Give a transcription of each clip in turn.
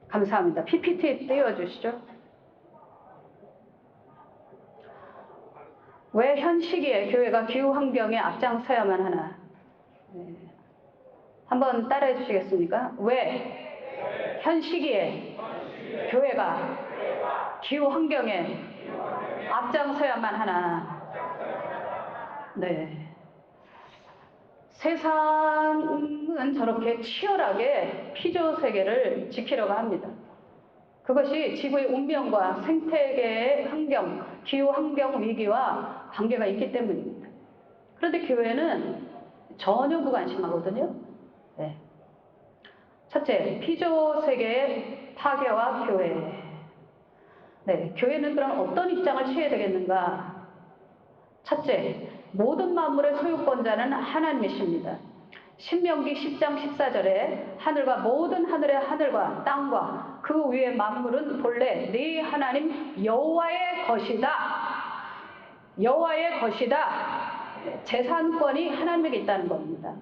감사합니다. PPT 띄워주시죠. 왜 현 시기에 교회가 기후 환경에 앞장서야만 하나? 네. 한번 따라해 주시겠습니까? 왜 현 시기에 교회가 기후 환경에 앞장서야만 하나? 네. 세상은 저렇게 치열하게 피조 세계를 지키려고 합니다. 그것이 지구의 운명과 생태계의 환경, 기후 환경 위기와 관계가 있기 때문입니다. 그런데 교회는 전혀 무관심하거든요. 네. 첫째, 피조 세계의 파괴와 교회. 네, 교회는 그럼 어떤 입장을 취해야 되겠는가? 첫째, 모든 만물의 소유권자는 하나님이십니다. 신명기 10장 14절에 하늘과 모든 하늘의 하늘과 땅과 그 위의 만물은 본래 네 하나님 여호와의 것이다. 여호와의 것이다. 재산권이 하나님에게 있다는 겁니다.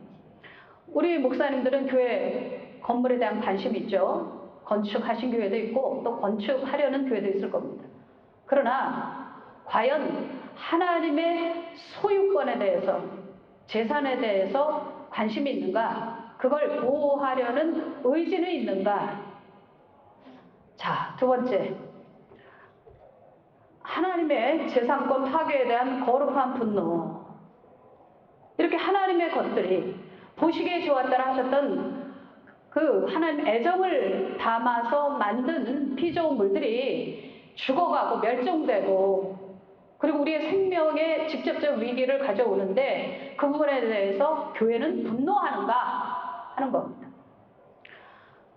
우리 목사님들은 교회 건물에 대한 관심이 있죠. 건축하신 교회도 있고 또 건축하려는 교회도 있을 겁니다. 그러나 과연 하나님의 소유권에 대해서, 재산에 대해서 관심이 있는가? 그걸 보호하려는 의지는 있는가? 자, 두 번째, 하나님의 재산권 파괴에 대한 거룩한 분노. 이렇게 하나님의 것들이 보시기에 좋았다라 하셨던 그 하나님 애정을 담아서 만든 피조물들이 죽어가고 멸종되고, 그리고 우리의 생명에 직접적 위기를 가져오는데 그 부분에 대해서 교회는 분노하는가 하는 겁니다.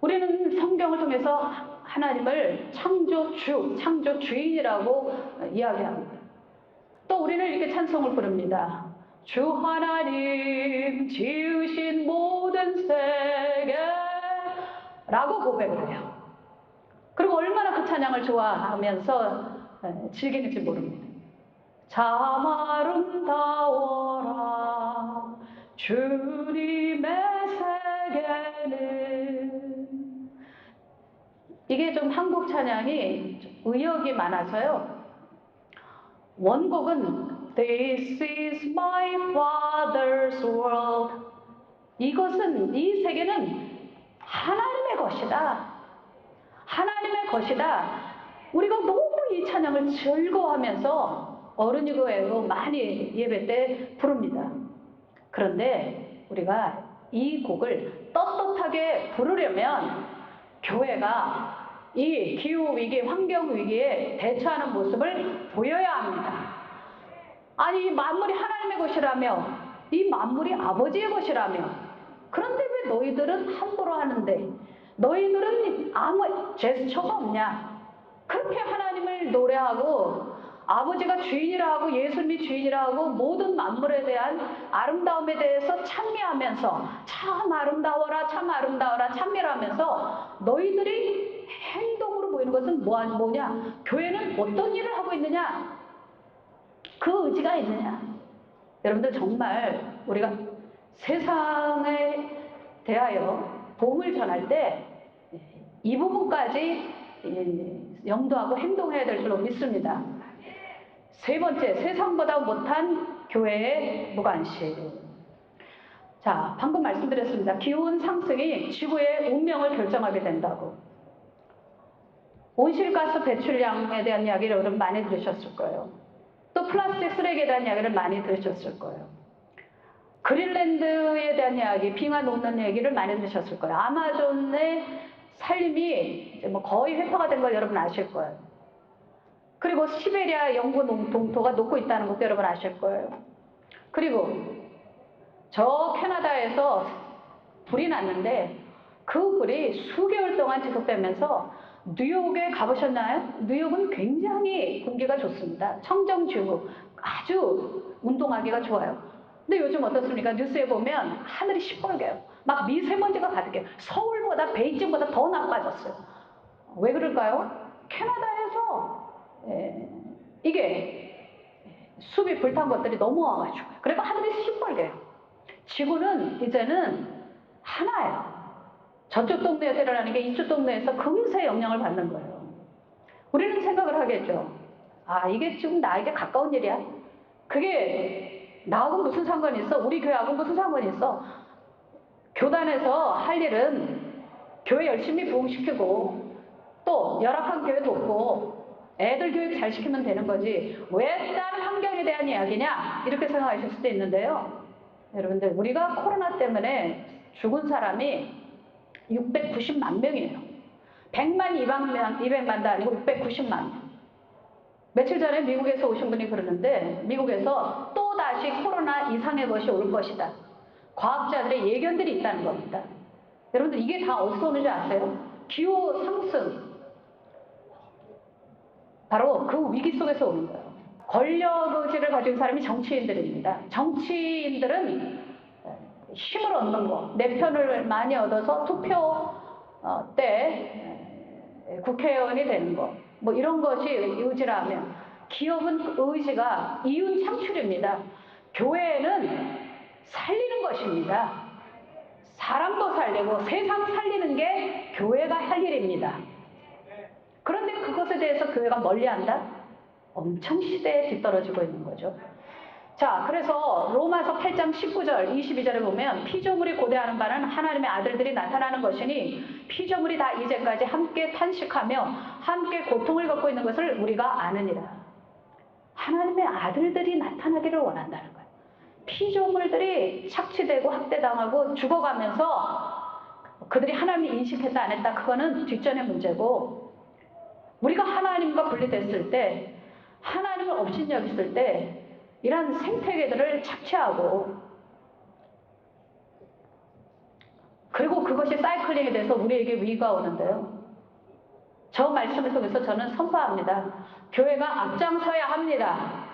우리는 성경을 통해서 하나님을 창조주, 창조주인이라고 이야기합니다. 또 우리는 이렇게 찬송을 부릅니다. 주 하나님 지으신 모든 세계 라고 고백을 해요. 그리고 얼마나 그 찬양을 좋아하면서 즐기는지 모릅니다. 참 아름다워라 주님의 세계는. 이게 좀 한국 찬양이 좀 의역이 많아서요. 원곡은 This is my Father's world. 이것은, 이 세계는 하나님의 것이다. 하나님의 것이다. 우리가 너무 이 찬양을 즐거워하면서 어른이고 많이 예배 때 부릅니다. 그런데 우리가 이 곡을 떳떳하게 부르려면 교회가 이 기후위기, 환경위기에 대처하는 모습을 보여야 합니다. 아니, 이 만물이 하나님의 것이라며, 이 만물이 아버지의 것이라며, 그런데 왜 너희들은 함부로 하는데, 너희들은 아무 제스처가 없냐? 그렇게 하나님을 노래하고 아버지가 주인이라 하고 예수님이 주인이라 하고 모든 만물에 대한 아름다움에 대해서 찬미하면서 참 아름다워라, 참 아름다워라, 찬미하면서 너희들이 행동으로 보이는 것은 뭐냐? 교회는 어떤 일을 하고 있느냐? 그 의지가 있느냐? 여러분들 정말 우리가 세상에 대하여 복음을 전할 때 이 부분까지 염두하고 행동해야 될 줄로 믿습니다. 세 번째, 세상보다 못한 교회의 무관심. 자, 방금 말씀드렸습니다. 기온 상승이 지구의 운명을 결정하게 된다고. 온실가스 배출량에 대한 이야기를 여러분 많이 들으셨을 거예요. 또 플라스틱 쓰레기에 대한 이야기를 많이 들으셨을 거예요. 그린랜드에 대한 이야기, 빙하 녹는 얘기를 많이 들으셨을 거예요. 아마존의 산림이 뭐 거의 회파가 된 걸 여러분 아실 거예요. 그리고 시베리아 영구 동토가 녹고 있다는 것도 여러분 아실 거예요. 그리고 저 캐나다에서 불이 났는데 그 불이 수개월 동안 지속되면서 뉴욕에 가보셨나요? 뉴욕은 굉장히 공기가 좋습니다. 청정지구, 아주 운동하기가 좋아요. 근데 요즘 어떻습니까? 뉴스에 보면 하늘이 시뻘개요. 막 미세먼지가 가득해요. 서울보다 베이징보다 더 나빠졌어요. 왜 그럴까요? 캐나다에서 이게 숲이 불탄 것들이 넘어와가지고, 그리고 하늘이 시뻘개요. 지구는 이제는 하나예요. 저쪽 동네에서 일어나는 게 이쪽 동네에서 금세 영향을 받는 거예요. 우리는 생각을 하겠죠. 아, 이게 지금 나에게 가까운 일이야? 그게 나하고 무슨 상관이 있어? 우리 교회하고 무슨 상관이 있어? 교단에서 할 일은 교회 열심히 부흥시키고 또 열악한 교회 돕고 애들 교육 잘 시키면 되는 거지 왜 다른 환경에 대한 이야기냐 이렇게 생각하실 수도 있는데요. 여러분들 우리가 코로나 때문에 죽은 사람이 690만 명이에요. 100만, 200만도 아니고 690만 명. 며칠 전에 미국에서 오신 분이 그러는데 미국에서 또다시 코로나 이상의 것이 올 것이다. 과학자들의 예견들이 있다는 겁니다. 여러분들 이게 다 어디서 오는지 아세요? 기후 상승. 바로 그 위기 속에서 오는 거예요. 권력 의지를 가진 사람이 정치인들입니다. 정치인들은 힘을 얻는 거, 내 편을 많이 얻어서 투표 때 국회의원이 되는 거, 뭐 이런 것이 의지라면 기업은 의지가 이윤 창출입니다. 교회는 살리는 것입니다. 사람도 살리고 세상 살리는 게 교회가 할 일입니다. 그런데 그것에 대해서 교회가 멀리한다? 엄청 시대에 뒤떨어지고 있는 거죠. 자, 그래서 로마서 8장 19절, 22절에 보면 피조물이 고대하는 바는 하나님의 아들들이 나타나는 것이니 피조물이 다 이제까지 함께 탄식하며 함께 고통을 겪고 있는 것을 우리가 아느니라. 하나님의 아들들이 나타나기를 원한다는 거예요. 피조물들이 착취되고 학대당하고 죽어가면서 그들이 하나님을 인식했다 안 했다 그거는 뒷전의 문제고 우리가 하나님과 분리됐을 때 하나님을 업신여겼을 때 이런 생태계들을 착취하고 그리고 그것이 사이클링이 돼서 우리에게 위기가 오는데요. 저 말씀을 통해서 저는 선포합니다. 교회가 앞장서야 합니다.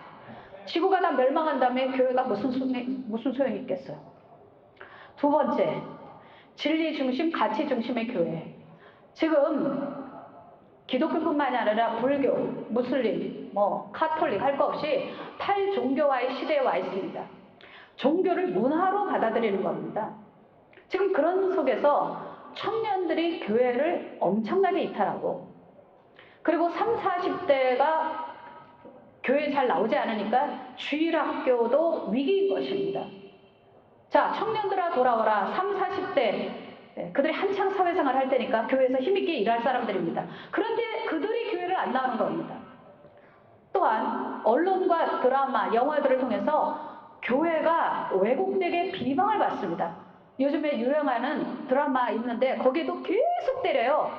지구가 다 멸망한 다음에 교회가 무슨 소용이 있겠어요. 두 번째, 진리 중심, 가치 중심의 교회. 지금 기독교뿐만이 아니라 불교, 무슬림, 카톨릭 할 거 없이 탈종교화의 시대에 와 있습니다. 종교를 문화로 받아들이는 겁니다. 지금 그런 속에서 청년들이 교회를 엄청나게 이탈하고 그리고 30, 40대가 교회에 잘 나오지 않으니까 주일학교도 위기인 것입니다. 자, 청년들아 돌아오라. 30, 40대 그들이 한창 사회생활 할 때니까 교회에서 힘있게 일할 사람들입니다. 그런데 그들이 교회를 안 나오는 겁니다. 또한 언론과 드라마, 영화들을 통해서 교회가 왜곡되게 비방을 받습니다. 요즘에 유행하는 드라마 있는데 거기에도 계속 때려요.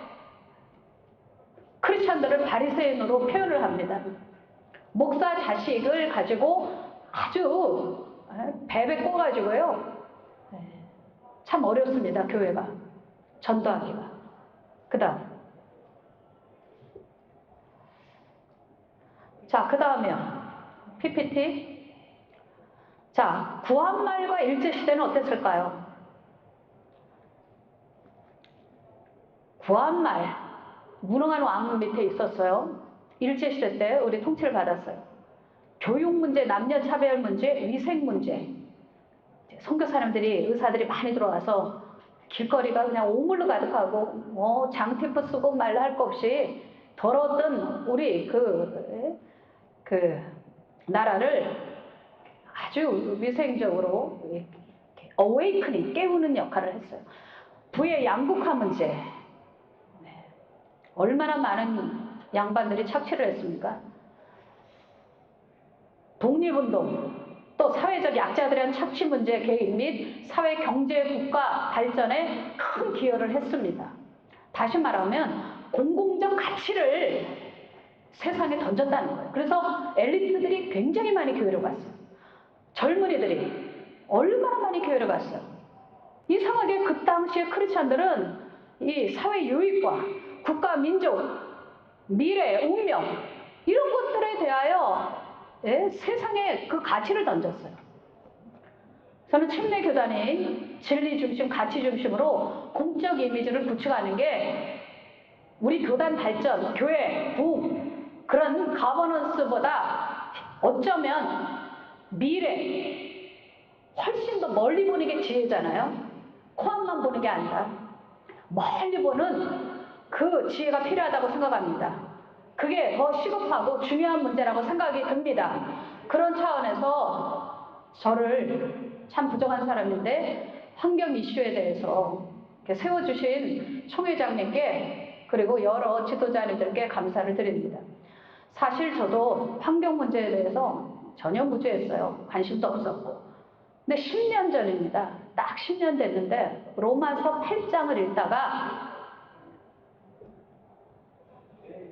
크리스찬들을 바리새인으로 표현을 합니다. 목사 자식을 가지고 아주 배배 꼬가지고요. 참 어렵습니다. 교회가 전도하기가. 그 다음에요. PPT. 자, 구한말과 일제시대는 어땠을까요? 구한말, 무능한 왕 밑에 있었어요. 일제시대 때 우리 통치를 받았어요. 교육 문제, 남녀 차별 문제, 위생 문제. 선교사님들이, 의사들이 많이 들어와서 길거리가 그냥 오물로 가득하고 장티프 쓰고 말로 할 거 없이 더러웠던 우리 그 나라를 아주 위생적으로 어웨이크닝, 깨우는 역할을 했어요. 부의 양극화 문제. 얼마나 많은 양반들이 착취를 했습니까? 독립운동, 또 사회적 약자들에 대한 착취 문제 개입 및 사회 경제 국가 발전에 큰 기여를 했습니다. 다시 말하면 공공적 가치를 세상에 던졌다는 거예요. 그래서 엘리트들이 굉장히 많이 교회를 갔어요. 젊은이들이 얼마나 많이 교회를 갔어요. 이상하게 그 당시에 크리스찬들은 이 사회 유익과 국가, 민족, 미래, 운명 이런 것들에 대하여 세상에 그 가치를 던졌어요. 저는 침례교단이 진리 중심, 가치 중심으로 공적 이미지를 구축하는 게 우리 교단 발전, 교회, 부흥 그런 가버넌스보다 어쩌면 미래 훨씬 더 멀리 보는 게 지혜잖아요. 코앞만 보는 게 아니라 멀리 보는 그 지혜가 필요하다고 생각합니다. 그게 더 시급하고 중요한 문제라고 생각이 듭니다. 그런 차원에서 저를 참 부족한 사람인데 환경 이슈에 대해서 세워주신 총회장님께 그리고 여러 지도자님들께 감사를 드립니다. 사실 저도 환경 문제에 대해서 전혀 무지했어요. 관심도 없었고. 근데 10년 전입니다. 딱 10년 됐는데 로마서 8장을 읽다가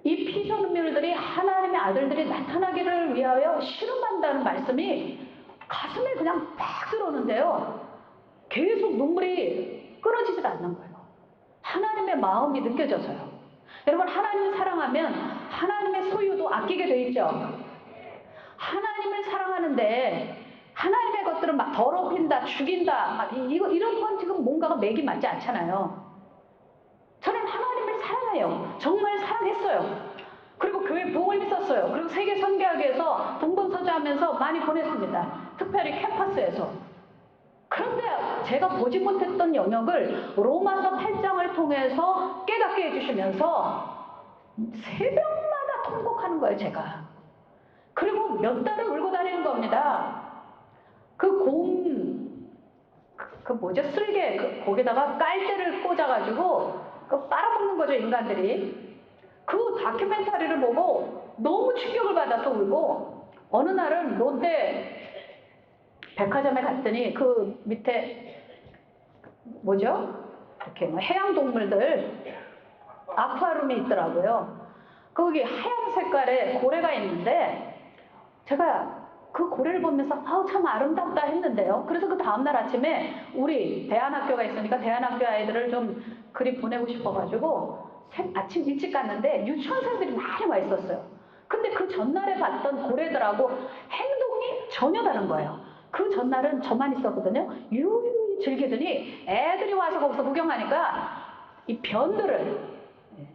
이 피조물들이 하나님의 아들들이 나타나기를 위하여 실험한다는 말씀이 가슴에 그냥 팍 들어오는데요. 계속 눈물이 끊어지질 않는 거예요. 하나님의 마음이 느껴져서요. 여러분, 하나님을 사랑하면 하나님의 소유도 아끼게 돼 있죠. 하나님을 사랑하는데 하나님의 것들은 막 더럽힌다, 죽인다, 막 이런 건 지금 뭔가가 맥이 맞지 않잖아요. 저는 하나님을 사랑해요. 정말 사랑했어요. 그리고 교회 부흥을 했었어요. 그리고 세계 선교학에서 동분서주하면서 많이 보냈습니다. 특별히 캠퍼스에서. 그런데 제가 보지 못했던 영역을 로마서 8장을 통해서 깨닫게 해주시면서 새벽마다 통곡하는 거예요, 제가. 그리고 몇 달을 울고 다니는 겁니다. 쓸개, 거기다가 깔대를 꽂아가지고 빨아먹는 거죠, 인간들이. 그 다큐멘터리를 보고 너무 충격을 받아서 울고, 어느 날은 롯데 백화점에 갔더니 그 밑에 이렇게 해양동물들 아쿠아룸이 있더라고요. 거기 하얀 색깔의 고래가 있는데 제가 그 고래를 보면서 참 아름답다 했는데요. 그래서 그 다음날 아침에 우리 대안학교가 있으니까 대안학교 아이들을 좀 그리 보내고 싶어가지고 아침 일찍 갔는데 유치원생들이 많이 와 있었어요. 근데 그 전날에 봤던 고래들하고 행동이 전혀 다른 거예요. 그 전날은 저만 있었거든요. 유유히 즐기더니 애들이 와서 거기서 구경하니까 이 변들을,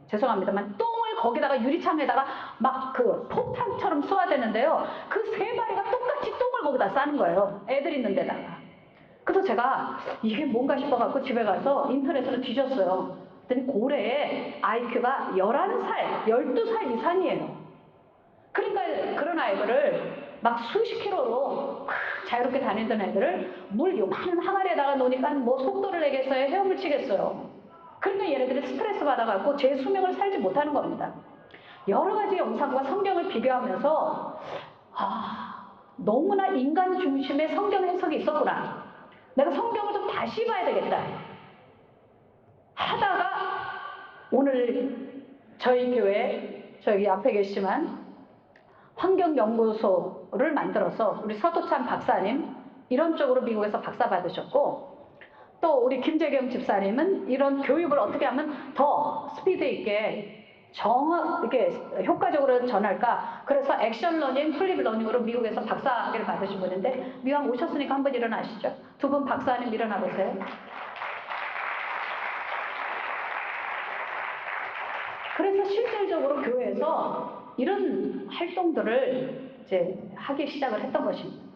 죄송합니다만 똥을 거기다가 유리창에다가 막 폭탄처럼 쏘아대는데요. 그 3마리가 똑같이 똥을 거기다 싸는 거예요. 애들 있는 데다가. 그래서 제가 이게 뭔가 싶어갖고 집에 가서 인터넷으로 뒤졌어요. 그랬더니 고래의 IQ가 11살, 12살 이상이에요. 그러니까 그런 아이들을 막 수십 킬로로 자유롭게 다니던 애들을 물 요만한 항아리에다가 놓으니까 뭐 속도를 내겠어요? 헤엄을 치겠어요? 그러니까 얘네들이 스트레스 받아갖고 제 수명을 살지 못하는 겁니다. 여러 가지 영상과 성경을 비교하면서 너무나 인간 중심의 성경 해석이 있었구나. 내가 성경을 좀 다시 봐야 되겠다. 하다가 오늘 저희 교회, 저기 앞에 계시지만 환경연구소를 만들어서 우리 서도찬 박사님 이런 쪽으로 미국에서 박사 받으셨고, 또 우리 김재경 집사님은 이런 교육을 어떻게 하면 더 스피드 있게 이렇게 효과적으로 전할까. 그래서 액션 러닝, 플립 러닝으로 미국에서 박사학위를 받으신 분인데 미왕 오셨으니까 한번 일어나시죠. 두 분 박사님 일어나 보세요. 그래서 실질적으로 교회에서 이런 활동들을 이제 하기 시작을 했던 것입니다.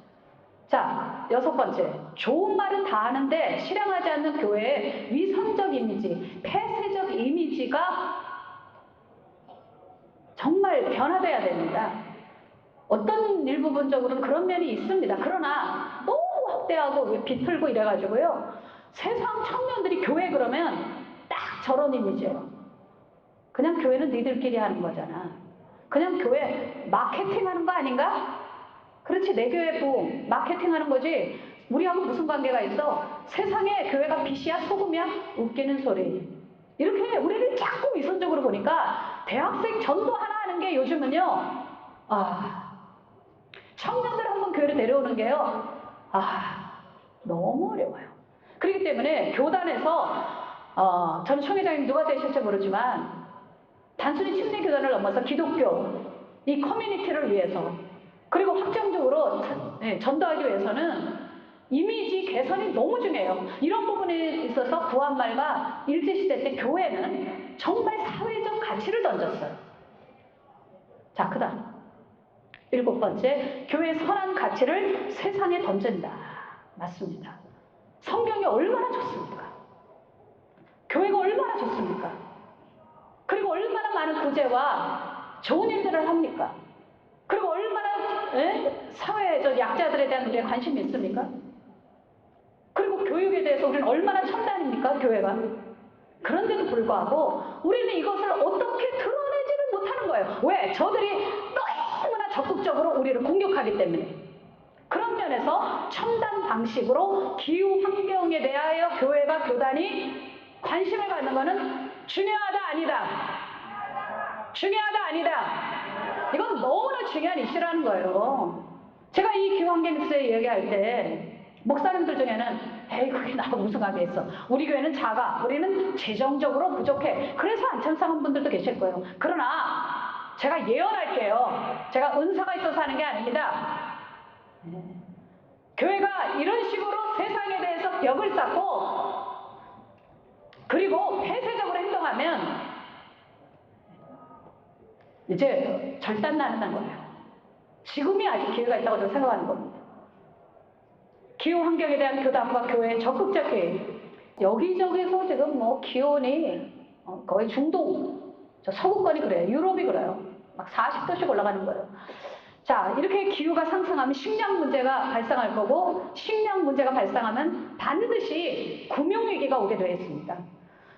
자, 6번째. 좋은 말은 다 하는데 실행하지 않는 교회의 위선적 이미지, 폐쇄적 이미지가 정말 변화돼야 됩니다. 어떤 일부분적으로는 그런 면이 있습니다. 그러나 너무 확대하고 비틀고 이래가지고요. 세상 청년들이 교회 그러면 딱 저런 이미지예요. 그냥 교회는 니들끼리 하는 거잖아. 그냥 교회 마케팅 하는 거 아닌가? 그렇지, 내 교회 부흥 마케팅 하는 거지 우리하고 무슨 관계가 있어? 세상에 교회가 빛이야 소금이야? 웃기는 소리. 이렇게 우리를 자꾸 위선적으로 보니까 대학생 전도 하나 하는 게 요즘은요, 청년들 한번 교회를 데려오는 게요, 너무 어려워요. 그렇기 때문에 교단에서 저는 총회장님 누가 되실지 모르지만 단순히 침례 교단을 넘어서 기독교 이 커뮤니티를 위해서, 그리고 확정적으로 전도하기 위해서는 이미지 개선이 너무 중요해요. 이런 부분에 있어서 구한말과 일제시대 때 교회는 정말 사회적 가치를 던졌어요. 자, 그 다음 7번째, 교회의 선한 가치를 세상에 던진다. 맞습니다. 성경이 얼마나 좋습니까? 교회가 얼마나 좋습니까? 그리고 얼마나 많은 구제와 좋은 일들을 합니까? 그리고 얼마나 사회의 약자들에 대한 우리의 관심이 있습니까? 그리고 교육에 대해서 우리는 얼마나 첨단입니까? 교회가. 그런데도 불구하고 우리는 이것을 어떻게 드러내지를 못하는 거예요. 왜? 저들이 너무나 적극적으로 우리를 공격하기 때문에. 그런 면에서 첨단 방식으로 기후 환경에 대하여 교회가 교단이 관심을 갖는 것은 중요하다 아니다. 중요하다 아니다. 이건 너무나 중요한 이슈라는 거예요. 제가 이 기후 환경 뉴스에 얘기할 때 목사님들 중에는 에이 그게 나하고 무슨 관계 있어. 우리 교회는 작아. 우리는 재정적으로 부족해. 그래서 안 참석한 분들도 계실 거예요. 그러나 제가 예언할게요. 제가 은사가 있어서 하는 게 아닙니다. 교회가 이런 식으로 세상에 대해서 벽을 쌓고 그리고 폐쇄적으로 행동하면 이제 절단나는 거예요. 지금이 아직 기회가 있다고 저는 생각하는 겁니다. 기후 환경에 대한 교단과 교회의 적극적 개입. 여기저기서 지금 뭐 기온이 거의 중동, 저 서구권이 그래요. 유럽이 그래요. 막 40도씩 올라가는 거예요. 자, 이렇게 기후가 상승하면 식량 문제가 발생할 거고, 식량 문제가 발생하면 반드시 금융위기가 오게 되어 있습니다.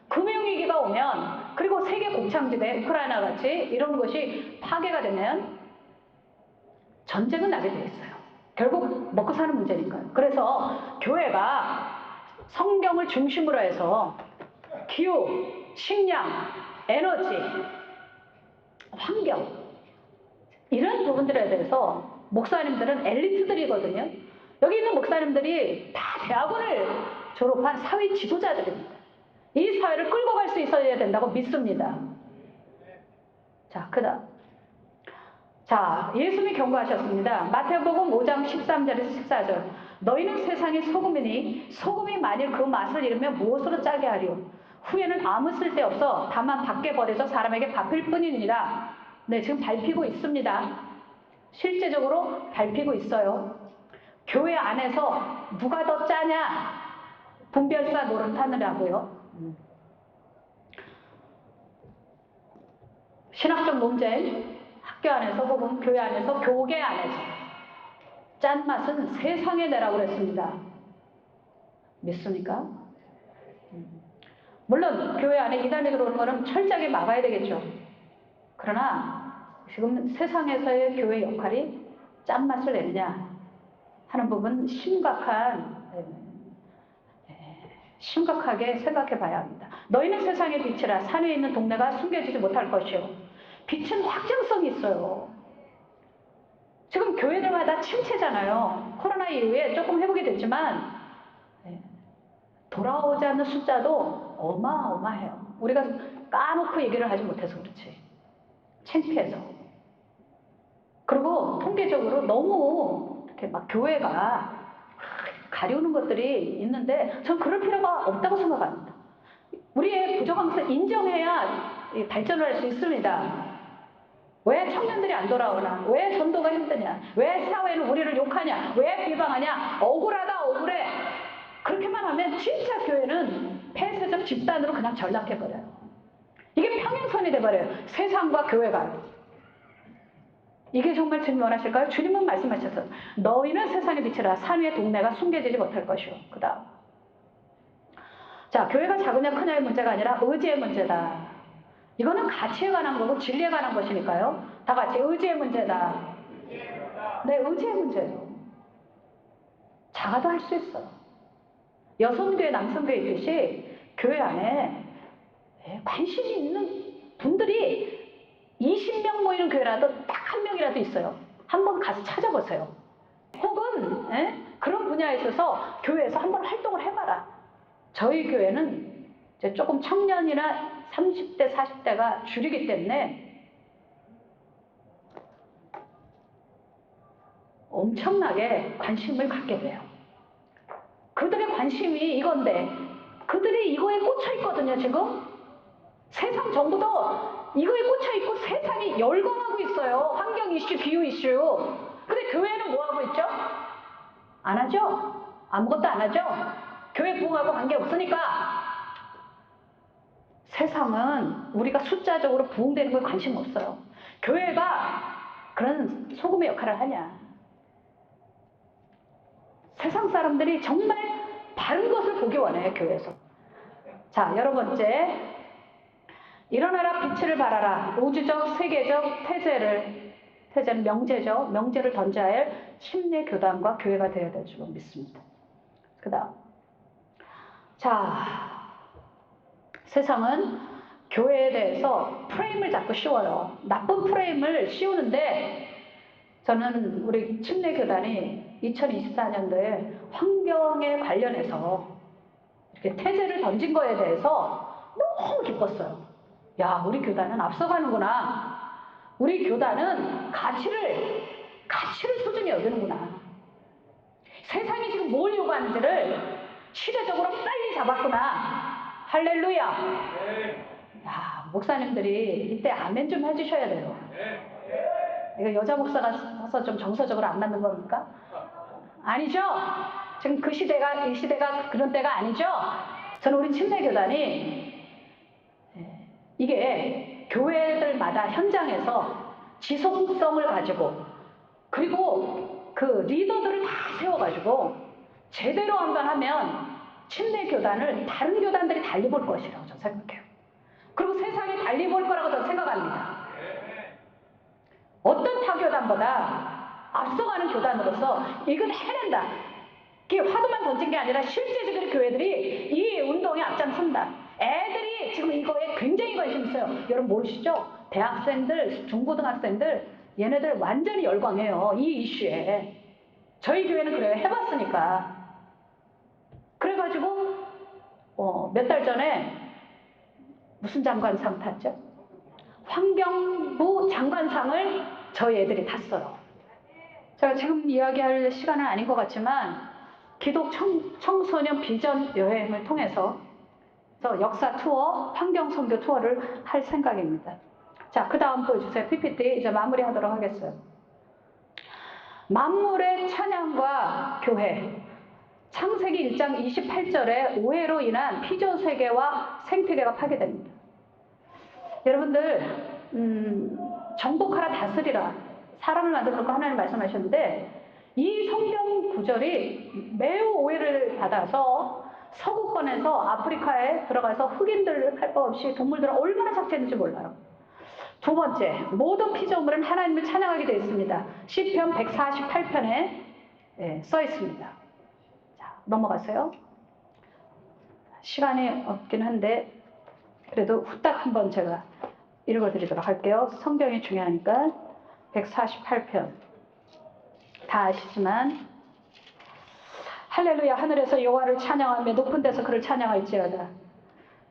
금융위기가 오면, 그리고 세계 곡창지대, 우크라이나 같이 이런 것이 파괴가 되면 전쟁은 나게 되어 있어요. 결국 먹고 사는 문제니까요. 그래서 교회가 성경을 중심으로 해서 기후, 식량, 에너지, 환경 이런 부분들에 대해서 목사님들은 엘리트들이거든요. 여기 있는 목사님들이 다 대학원을 졸업한 사회 지도자들입니다. 이 사회를 끌고 갈 수 있어야 된다고 믿습니다. 자, 그다음. 자, 예수님이 경고하셨습니다. 마태복음 5장 13절에서 14절. 너희는 세상의 소금이니 소금이 만일 그 맛을 잃으면 무엇으로 짜게 하리요? 후에는 아무 쓸데없어 다만 밖에 버려져 사람에게 밟힐 뿐이니라. 네, 지금 밟히고 있습니다. 실제적으로 밟히고 있어요. 교회 안에서 누가 더 짜냐? 분별사 노릇하느라고요. 신학적 논쟁. 학교 안에서 혹은 교회 안에서, 교계 안에서 짠맛은 세상에 내라고 그랬습니다. 믿습니까? 물론 교회 안에 이단이 들어오는 거는 철저하게 막아야 되겠죠. 그러나 지금 세상에서의 교회 역할이 짠맛을 내느냐 하는 부분 심각하게 생각해 봐야 합니다. 너희는 세상의 빛이라 산 위에 있는 동네가 숨겨지지 못할 것이요. 빛은 확장성이 있어요. 지금 교회들마다 침체잖아요. 코로나 이후에 조금 회복이 됐지만 돌아오지 않는 숫자도 어마어마해요. 우리가 까놓고 얘기를 하지 못해서 그렇지. 창피해서. 그리고 통계적으로 너무 이렇게 막 교회가 가려우는 것들이 있는데 전 그럴 필요가 없다고 생각합니다. 우리의 부족함을 인정해야 발전을 할 수 있습니다. 왜 청년들이 안 돌아오나? 왜 전도가 힘드냐? 왜 사회는 우리를 욕하냐? 왜 비방하냐? 억울하다, 억울해. 그렇게만 하면 진짜 교회는 폐쇄적 집단으로 그냥 전락해버려요. 이게 평행선이 돼버려요. 세상과 교회가. 이게 정말 주님 원하실까요? 주님은 말씀하셔서 너희는 세상의 빛이라 산 위의 동네가 숨겨지지 못할 것이오. 그 다음. 자, 교회가 작으냐 크냐의 문제가 아니라 의지의 문제다. 이거는 가치에 관한 거고 진리에 관한 것이니까요. 다 같이 의지의 문제다. 네, 의지의 문제예요. 작아도 할 수 있어. 여성교회, 남성교회 있듯이 교회 안에 관심이 있는 분들이 20명 모이는 교회라도 딱 한 명이라도 있어요. 한번 가서 찾아보세요. 혹은 그런 분야에 있어서 교회에서 한번 활동을 해봐라. 저희 교회는 이제 조금 청년이나 30대, 40대가 줄이기 때문에 엄청나게 관심을 갖게 돼요. 그들의 관심이 이건데 그들이 이거에 꽂혀 있거든요. 지금 세상 정부도 이거에 꽂혀 있고 세상이 열광하고 있어요. 환경 이슈, 기후 이슈. 근데 교회는 뭐 하고 있죠? 안 하죠? 아무것도 안 하죠? 교회 부흥하고 관계 없으니까 세상은 우리가 숫자적으로 부흥되는 걸 관심 없어요. 교회가 그런 소금의 역할을 하냐. 세상 사람들이 정말 바른 것을 보기 원해요, 교회에서. 자, 여러 번째. 일어나라 빛을 발하라. 우주적, 세계적 태제는 명제죠. 명제를 던져야 할 침례 교단과 교회가 되어야 될 줄로 믿습니다. 그 다음. 자, 세상은 교회에 대해서 프레임을 자꾸 씌워요. 나쁜 프레임을 씌우는데 저는 우리 침례교단이 2024년도에 환경에 관련해서 이렇게 태제를 던진 거에 대해서 너무 기뻤어요. 야, 우리 교단은 앞서가는구나. 우리 교단은 가치를 소중히 여기는구나. 세상이 지금 뭘 요구하는지를 시대적으로 빨리 잡았구나. 할렐루야. 야, 목사님들이 이때 아멘 좀 해주셔야 돼요. 이거 여자 목사가 서서 좀 정서적으로 안 맞는 겁니까? 아니죠? 지금 이 시대가 그런 때가 아니죠? 저는 우리 침례교단이 이게 교회들마다 현장에서 지속성을 가지고 그리고 그 리더들을 다 세워가지고 제대로 한번 하면 침례교단을 다른 교단들이 달리 볼 것이라고 저는 생각해요. 그리고 세상이 달리 볼 거라고 저는 생각합니다. 어떤 타교단보다 앞서가는 교단으로서 이건 해낸다. 이게 화두만 던진 게 아니라 실제적으로 교회들이 이 운동에 앞장선다. 애들이 지금 이거에 굉장히 관심 있어요. 여러분 모르시죠? 대학생들, 중고등학생들 얘네들 완전히 열광해요. 이 이슈에. 저희 교회는 그래요. 해봤으니까. 그래가지고 몇 달 전에 무슨 장관상 탔죠? 환경부 장관상을 저희 애들이 탔어요. 제가 지금 이야기할 시간은 아닌 것 같지만 기독 청소년 비전 여행을 통해서 역사 투어, 환경 선교 투어를 할 생각입니다. 자, 그 다음 보여주세요. PPT 이제 마무리하도록 하겠어요. 만물의 찬양과 교회. 창세기 1장 28절에 오해로 인한 피조세계와 생태계가 파괴됩니다. 여러분들 정복하라 다스리라 사람을 만들어놓고 하나님 말씀하셨는데 이 성경 구절이 매우 오해를 받아서 서구권에서 아프리카에 들어가서 흑인들 할 것 없이 동물들을 얼마나 착취했는지 몰라요. 두 번째, 모든 피조물은 하나님을 찬양하게 되어 있습니다. 시편 148편에 써 있습니다. 자, 넘어가세요. 시간이 없긴 한데 그래도 후딱 한번 제가 읽어드리도록 할게요. 성경이 중요하니까. 148편 다 아시지만 할렐루야. 하늘에서 여호와를 찬양하며 높은 데서 그를 찬양할지어다.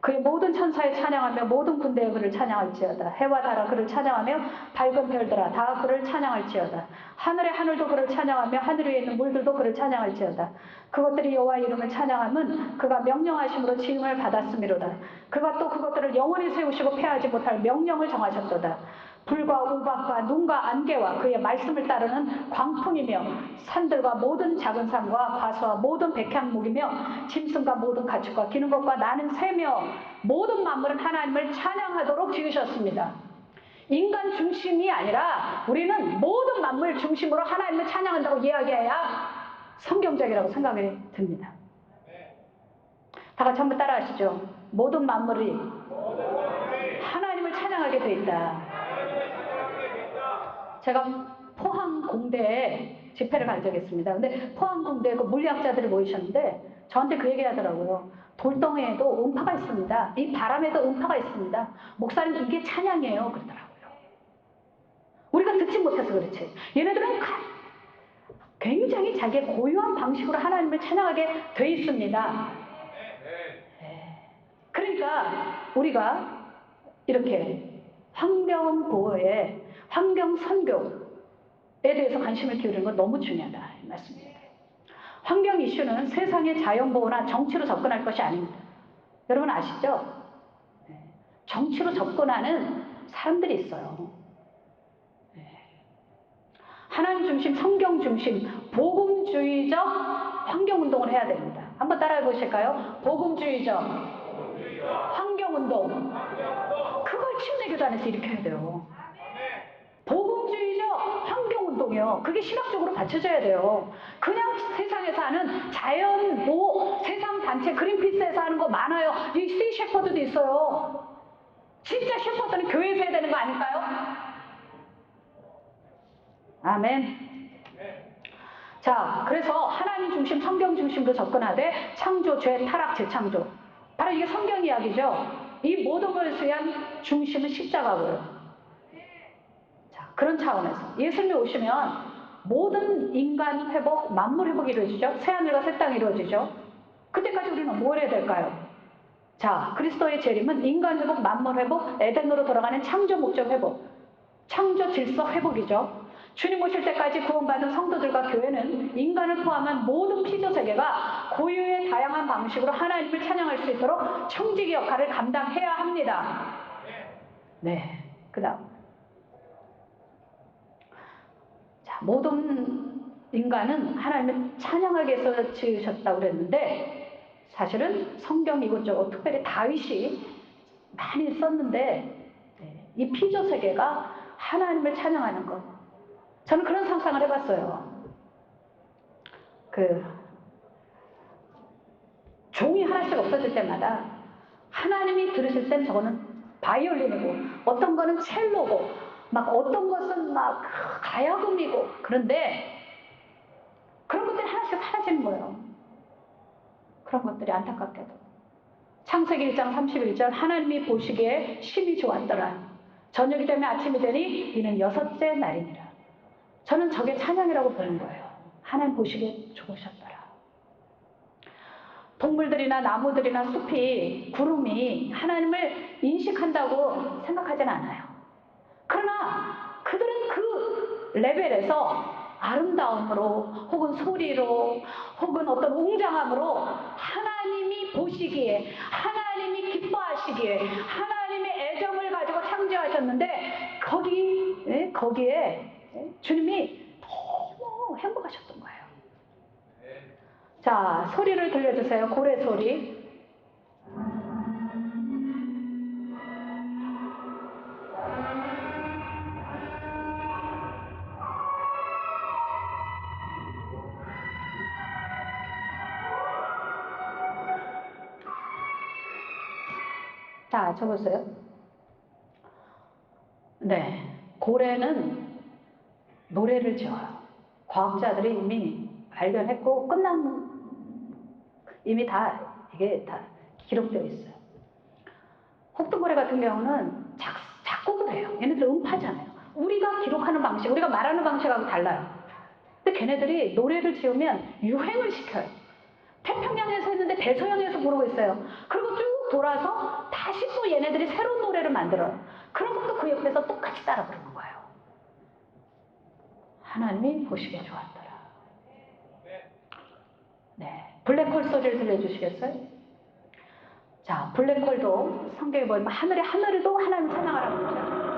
그의 모든 천사에 찬양하며 모든 군대에 그를 찬양할지어다. 해와 달아 그를 찬양하며 밝은 별들아 다 그를 찬양할지어다. 하늘의 하늘도 그를 찬양하며 하늘 위에 있는 물들도 그를 찬양할지어다. 그것들이 여호와의 이름을 찬양함은 그가 명령하심으로 지음을 받았음이로다. 그가 또 그것들을 영원히 세우시고 패하지 못할 명령을 정하셨도다. 불과 우박과 눈과 안개와 그의 말씀을 따르는 광풍이며 산들과 모든 작은 산과 과수와 모든 백향목이며 짐승과 모든 가축과 기는 것과 나는 새며 모든 만물은 하나님을 찬양하도록 지으셨습니다. 인간 중심이 아니라 우리는 모든 만물 중심으로 하나님을 찬양한다고 이야기해야 성경적이라고 생각이 듭니다. 다 같이 한번 따라하시죠. 모든 만물이 하나님을 찬양하게 돼 있다. 제가 포항 공대에 집회를 간 적이 있습니다. 근데 포항 공대에 그 물리학자들이 모이셨는데 저한테 그 얘기 하더라고요. 돌덩이에도 음파가 있습니다. 이 바람에도 음파가 있습니다. 목사님 이게 찬양이에요. 그러더라고요. 우리가 듣지 못해서 그렇지. 얘네들은 굉장히 자기의 고유한 방식으로 하나님을 찬양하게 돼 있습니다. 그러니까 우리가 이렇게 환경 보호에 환경 선교에 대해서 관심을 기울이는 건 너무 중요하다 이 말씀입니다. 환경 이슈는 세상의 자연보호나 정치로 접근할 것이 아닙니다. 여러분 아시죠? 정치로 접근하는 사람들이 있어요. 하나님 중심, 성경 중심, 복음주의적 환경운동을 해야 됩니다. 한번 따라해 보실까요? 복음주의적 환경 환경운동. 그걸 침례교단에서 일으켜야 돼요. 복음주의적 환경운동이요. 그게 신학적으로 받쳐져야 돼요. 그냥 세상에서 하는 자연 보호, 세상 단체, 그린피스에서 하는 거 많아요. 이 시 셰퍼드도 있어요. 진짜 셰퍼드는 교회에서 해야 되는 거 아닐까요? 아멘. 자, 그래서 하나님 중심, 성경 중심으로 접근하되 창조, 죄, 타락, 재창조. 바로 이게 성경 이야기죠. 이 모든 것을 위한 중심은 십자가고요. 자, 그런 차원에서 예수님이 오시면 모든 인간 회복, 만물 회복이 이루어지죠. 새하늘과 새 땅이 이루어지죠. 그때까지 우리는 뭘 해야 될까요? 자, 그리스도의 재림은 인간 회복, 만물 회복, 에덴으로 돌아가는 창조 목적 회복, 창조 질서 회복이죠. 주님 오실 때까지 구원받은 성도들과 교회는 인간을 포함한 모든 피조 세계가 고유의 다양한 방식으로 하나님을 찬양할 수 있도록 청지기 역할을 감당해야 합니다. 네, 그 다음. 자, 모든 인간은 하나님을 찬양하기 위해서 지으셨다고 그랬는데 사실은 성경 이것저것 특별히 다윗이 많이 썼는데 이 피조 세계가 하나님을 찬양하는 것. 저는 그런 상상을 해봤어요. 종이 하나씩 없어질 때마다 하나님이 들으실 땐 저거는 바이올린이고 어떤 거는 첼로고 막 어떤 것은 막 가야금이고 그런데 그런 것들이 하나씩 사라지는 거예요. 그런 것들이 안타깝게도. 창세기 1장 31절 하나님이 보시기에 심히 좋았더라. 저녁이 되면 아침이 되니 이는 6째 날이니라. 저는 저게 찬양이라고 보는 거예요. 하나님 보시기에 좋으셨더라. 동물들이나 나무들이나 숲이 구름이 하나님을 인식한다고 생각하진 않아요. 그러나 그들은 그 레벨에서 아름다움으로 혹은 소리로 혹은 어떤 웅장함으로 하나님이 보시기에 하나님이 기뻐하시기에 하나님의 애정을 가지고 창조하셨는데 거기에 주님이 너무 행복하셨던 거예요. 자, 소리를 들려주세요. 고래 소리. 자, 적으세요. 네, 고래는 노래를 지어요. 과학자들이 이미 발견했고 이미 이게 다 기록되어 있어요. 혹등고래 같은 경우는 작곡을 해요. 얘네들 음파잖아요. 우리가 기록하는 방식, 우리가 말하는 방식하고 달라요. 근데 걔네들이 노래를 지으면 유행을 시켜요. 태평양에서 했는데 대서양에서 부르고 있어요. 그리고 쭉 돌아서 다시 또 얘네들이 새로운 노래를 만들어요. 그러면 또 그 옆에서 똑같이 따라 부르는 거예요. 하나님이 보시기에 좋았더라. 네, 블랙홀 소리를 들려주시겠어요? 자, 블랙홀도 성경에 보면 하늘에도 하나님 찬양하라고 그러죠.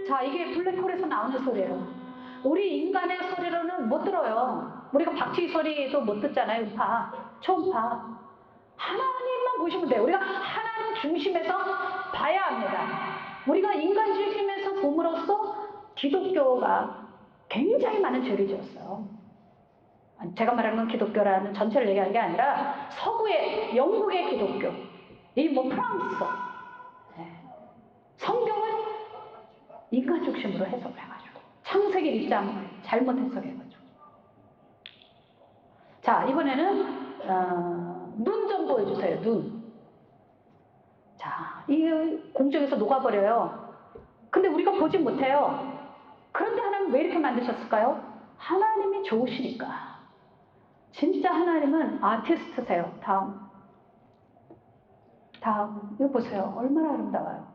자, 이게 블랙홀에서 나오는 소리예요. 우리 인간의 소리로는 못 들어요. 우리가 박쥐 소리도 못 듣잖아요. 음파, 초음파. 하나님만 보시면 돼요. 우리가 하나님 중심에서 봐야 합니다. 우리가 인간 중심에서 봄으로써 기독교가 굉장히 많은 죄를 지었어요. 제가 말하는 건 기독교라는 전체를 얘기하는 게 아니라 서구의, 영국의 기독교, 프랑스, 성경을 인간 중심으로 해석을 해가지고 창세기 1장 잘못 해석해가지고. 자, 이번에는 눈 좀 보여주세요. 눈. 자, 이 공중에서 녹아버려요. 근데 우리가 보지 못해요. 그런데 하나님 왜 이렇게 만드셨을까요? 하나님이 좋으시니까. 진짜 하나님은 아티스트세요. 다음. 이거 보세요. 얼마나 아름다워요.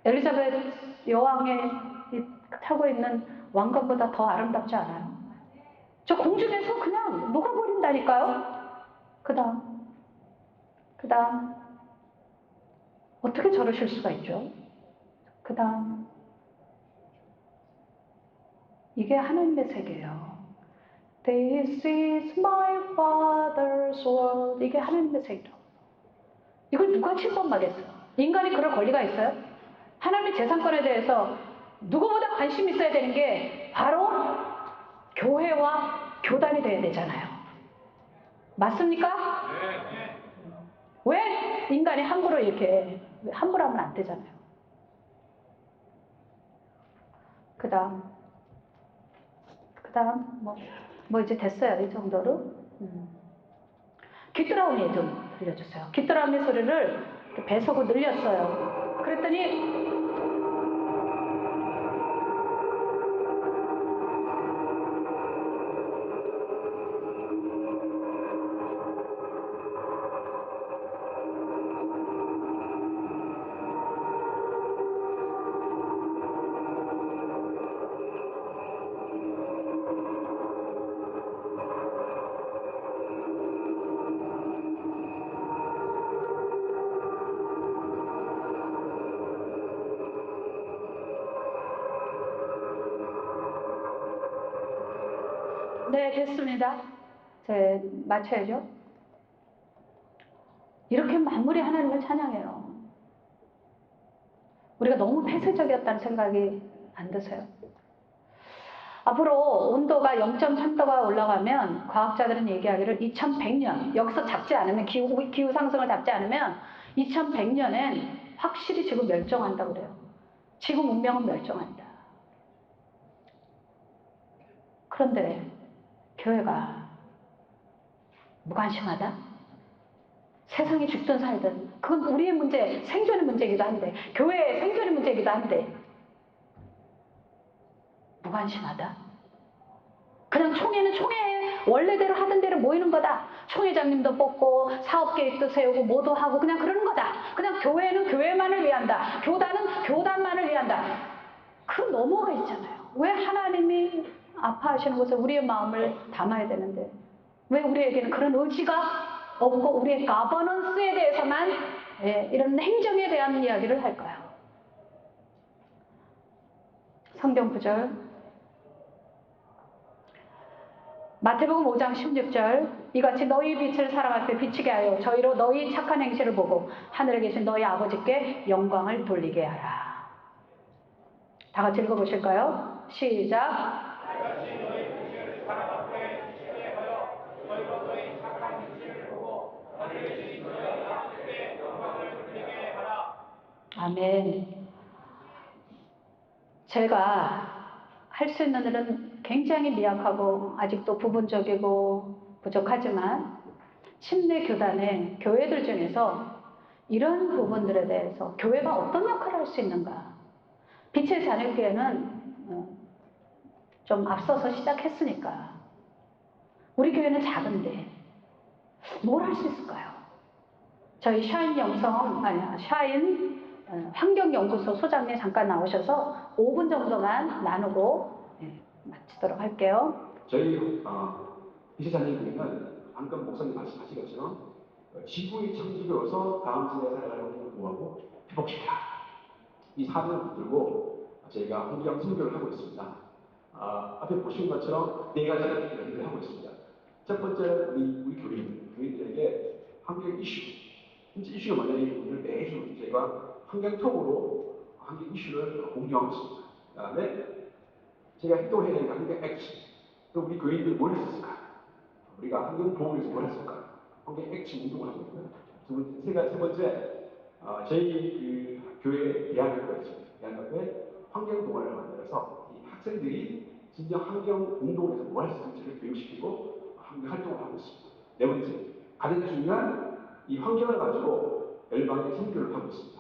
엘리자베스 여왕의 타고 있는 왕관보다 더 아름답지 않아요? 저 공중에서 그냥 녹아버린다니까요? 그 다음. 어떻게 저러실 수가 있죠? 그 다음, 이게 하나님의 세계예요. This is my father's world. 이게 하나님의 세계라고. 이걸 누가 침범하겠어요? 인간이 그럴 권리가 있어요? 하나님의 재산권에 대해서 누구보다 관심 있어야 되는 게 바로 교회와 교단이 돼야 되잖아요. 맞습니까? 왜 인간이 함부로 이렇게 함부로 하면 안 되잖아요. 그 다음 뭐 이제 됐어요. 이 정도로. 귀뚜라미 좀 들려주세요. 귀뚜라미 소리를 배속을 늘렸어요. 그랬더니 네, 됐습니다. 이제 마쳐야죠. 이렇게 만물이 하나님을 찬양해요. 우리가 너무 폐쇄적이었다는 생각이 안 드세요? 앞으로 온도가 0.3도가 올라가면 과학자들은 얘기하기를 2100년, 여기서 잡지 않으면 기후 상승을 잡지 않으면 2100년엔 확실히 지구 멸종한다고 그래요. 지구 문명은 멸종한다. 그런데 교회가 무관심하다? 세상이 죽든 살든 그건 우리의 문제, 생존의 문제이기도 한데 교회의 생존의 문제이기도 한데 무관심하다? 그냥 총회는 총회 원래대로 하던 대로 모이는 거다. 총회장님도 뽑고 사업계획도 세우고 뭐도 하고 그냥 그러는 거다. 그냥 교회는 교회만을 위한다. 교단은 교단만을 위한다. 그런 넘어가 있잖아요. 왜 하나님이 아파하시는 곳에 우리의 마음을 담아야 되는데 왜 우리에게는 그런 의지가 없고 우리의 가버넌스에 대해서만 이런 행정에 대한 이야기를 할까요? 성경 구절 마태복음 5장 16절 이같이 너희 빛을 사람 앞에 비치게 하여 저희로 너희 착한 행실을 보고 하늘에 계신 너희 아버지께 영광을 돌리게 하라. 다 같이 읽어보실까요? 시작. 아멘. 제가 할 수 있는 일은 굉장히 미약하고 아직도 부분적이고 부족하지만 침례 교단의 교회들 중에서 이런 부분들에 대해서 교회가 어떤 역할을 할 수 있는가. 빛의 자녀교회는 좀 앞서서 시작했으니까 우리 교회는 작은데 뭘 할 수 있을까요? 저희 샤인 환경연구소 소장님 잠깐 나오셔서 5분 정도만 나누고 마치도록 할게요. 저희 비서장님은 방금 목사님 말씀하신 것처럼 지구의 창조로서 다음 세대 살아가는 공부하고 회복시키라. 이 사명을 붙들고 저희가 환경 선교를 하고 있습니다. 앞에 보신 것처럼 4가지 일을 하고 있습니다. 첫 번째는 우리 교인들에게 환경 이슈. 이슈가 뭐냐면 이 부분을 매주 저희가 환경톡으로 환경 이슈를 공유하고 있습니다. 그 다음에 제가 행동을 해야 되니까 환경 액션. 그럼 우리 교인들이 뭘 했을까? 우리가 환경 보호를 위해서 뭘 했을까? 환경 액션 운동을 하고 있고요. 세 번째, 저희 교회 대학교가 있습니다. 대학교에 환경 동아리를 만들어서 이 학생들이 진정 환경 운동에서 뭘 할 수 있는지를 교육시키고 환경 활동을 하고 있습니다. 네 번째, 가장 중요한 이 환경을 가지고 열방의 선교를 하고 있습니다.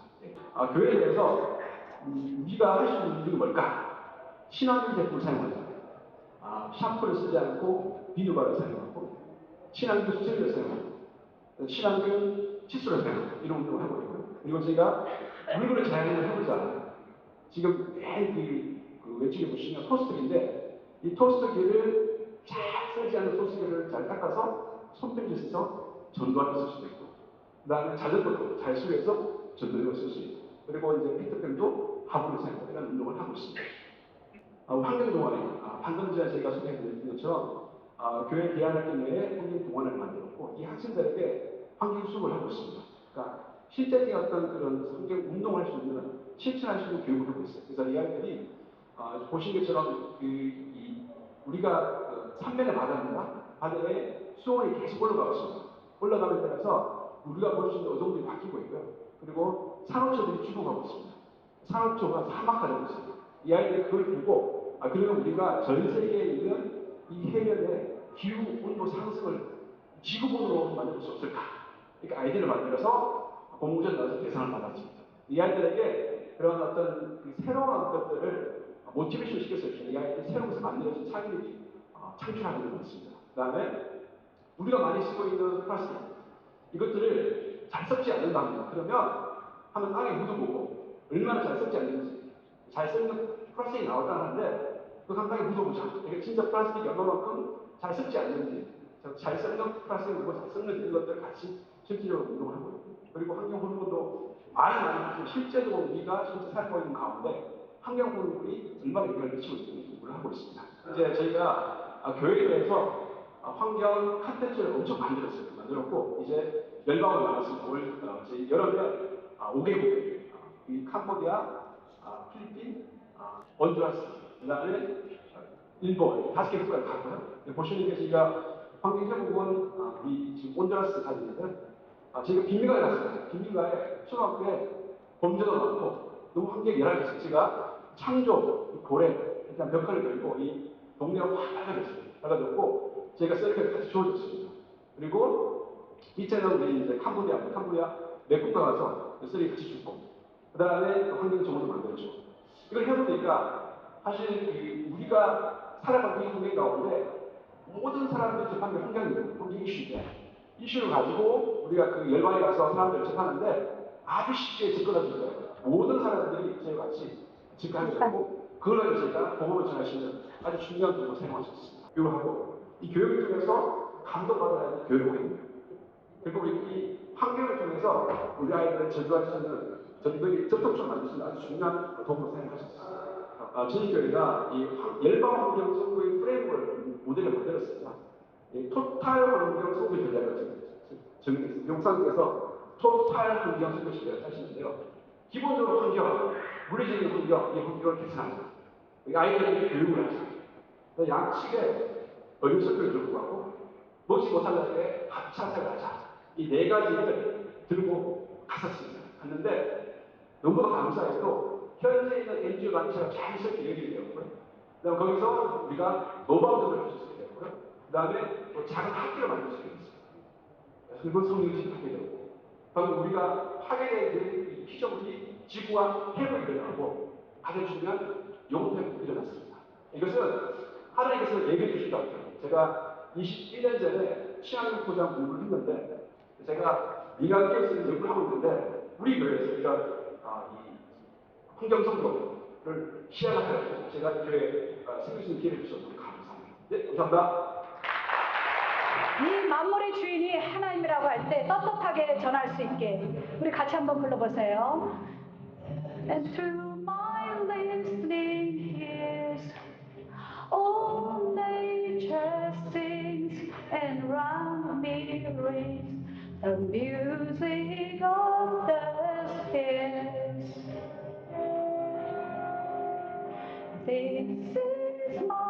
교회에 대해서 우리가 할 수 있는 일은 뭘까? 친환경 제품을 사용하자. 샴푸를 쓰지 않고 비누바를 사용하고 친환경 수세미를 사용하고 친환경 칫솔을 사용하고 이런 운동을 하고 있고요. 그리고 저희가 물건을 재활용을 해보자. 지금 매일 그 왼쪽에 보시면 토스트기인데 이 토스트기를 잘 쓰지 않은 토스트기를 잘 닦아서 손편지에 써서 전도할 수 있을 수도 있고 그 다음에 자전거도 잘 수리해서 전도력을 쓸 수 있고, 그리고 이제 피터팬도 화분에서 이런 운동을 하고 있습니다. 환경동아리, 방금 전에 제가 소개해드린 것처럼 교회 대안학교 내에 환경동아리를 만들었고, 이 학생들에게 환경 수업을 하고 있습니다. 그러니까 실제적인 어떤 그런 환경 운동할 수 있는, 실천할 수 있는 교육을 하고 있어요. 그래서 이 아이들이 보신 것처럼 우리가 삼면의 바다입니다. 바다에 수온이 계속 올라가고 있습니다. 올라가는 따라서 우리가 볼 수 있는 어종들이 바뀌고 있고요. 그리고 산호초들이 죽어가고 있습니다. 산호초가 사막화 되고 있습니다. 이 아이들이 그걸 보고, 그러면 우리가 전 세계에 있는 이 해변의 기후 온도 상승을 지구본으로 만들 수 없을까? 그러니까 아이디어를 만들어서 공모전 나와서 대상을 받았습니다. 이 아이들에게 그런 어떤 새로운 것들을 모티베이션 시켰을 때 이 아이들이 새로운 것을 만들어서 창의력이 창출하는 것 같습니다. 그 다음에 우리가 많이 쓰고 있는 플라스틱, 이것들을 잘 썩지 않는다 합니다. 그러면 한번 땅에 묻어보고 얼마나 잘 썩지 않는지, 잘 썩는 플라스틱이 나왔다는데 그거 한 땅에 묻어보자. 이게 진짜 플라스틱이 얼마만큼 잘 썩지 않는지, 잘 썩는 플라스틱이 뭐잘 썩는지 이런 것들을 같이 실질적으로 운동을 하고 있고, 그리고 환경 호르몬도 많이 실제로 우리가 실제 살고 있는 가운데 환경 호르몬이 얼마나 영향을 미치고 있는지 공부를 하고 있습니다. 이제 저희가 교회에 대해서 환경 컨텐츠를 엄청 만들었고, 이제 열방을 나눴습니다. 저희 여름에 5개국, 이 캄보디아, 필리핀, 온두라스, 그 다음에 일본 5개 국가를 갔고요. 보시는 게 저희가 환경회복은 이 지금 온두라스 사진인데, 저희가 빈민가에 갔습니다. 빈민가에 초등학교에 범죄도 많고 너무 환경이 열악해서 제가 창조, 고래, 일단 벽화를 걸고 이 동네가 확 밝아졌고 제가 셀카를 같이 주워줬습니다. 그리고 이때는 우리 이제 캄보디아 몇 국가 가서 셀카 같이 주고, 그 다음에 환경 정원을 만들었죠. 이걸 해보니까 사실 우리가 살아가는 이 환경 가운데 모든 사람들이 접하는 게 환경 이슈인데, 이슈를 가지고 우리가 그 열방에 가서 사람들을 접하는데 아주 쉽게 접근할 수 있어요. 모든 사람들이 저희와 같이 접근할 수 있고, 그걸 가지고 제가 복음을 전할 수 있는 아주 중요한 도구로 사용할 수 있습니다. 교육하고 이 교육을 통해서 감동받아야 하는 교육을 합니다. 그리고 우리 이 환경을 통해서 우리 아이들을 전도할 수 있는 전도의 접촉점을 만들 수 있는 아주 중요한 도구로 사용할 수 있습니다. 저희 교회가 이 열방 환경 선교의 프레임을 모델을 만들었습니다. 토탈 환경 선교 전략을 정했습니다. 용산에서 토탈 환경 선교 전략을 하시는데요. 기본적으로 환경, 물리적인 환경, 이 환경을 개선합니다. 아이들에게 교육을 하죠. 양측에 어린 선교를 들고 가고, 먹지 못하는 자에게 합차사를 하자. 이 네 가지를 들고 갔었습니다. 너무나 감사해도 현재 있는 NGO 단체가 자연스럽게 연결이 되었고요. 그 다음에 거기서 우리가 노방전을 할 수 있게 되었고요. 그 다음에 또 작은 학교를 만들 수 있게 됐습니다. 그리고 성령이 하게 되고, 방금 우리가 파괴된 이 피조물이 지구와 해를 일어나고 가장 중요한 영혼회복이 일어났습니다. 이것은 하나님께서 예배해 주신 것 같아요. 제가 21년 전에 치안국부장 공부를 했는데, 제가 민간기업에서 연구를 하고 있는데, 우리 교회에서 이런 이 환경성도를 시작하여 제가 이 교회에 생길 수 있는 기회를 주셔서 감사합니다. 네, 감사합니다. 이 만물의 주인이 하나님이라고 할 때 떳떳하게 전할 수 있게 우리 같이 한번 불러보세요. And through my listening ears, all nature sings and round me rings the music of the spheres. This is my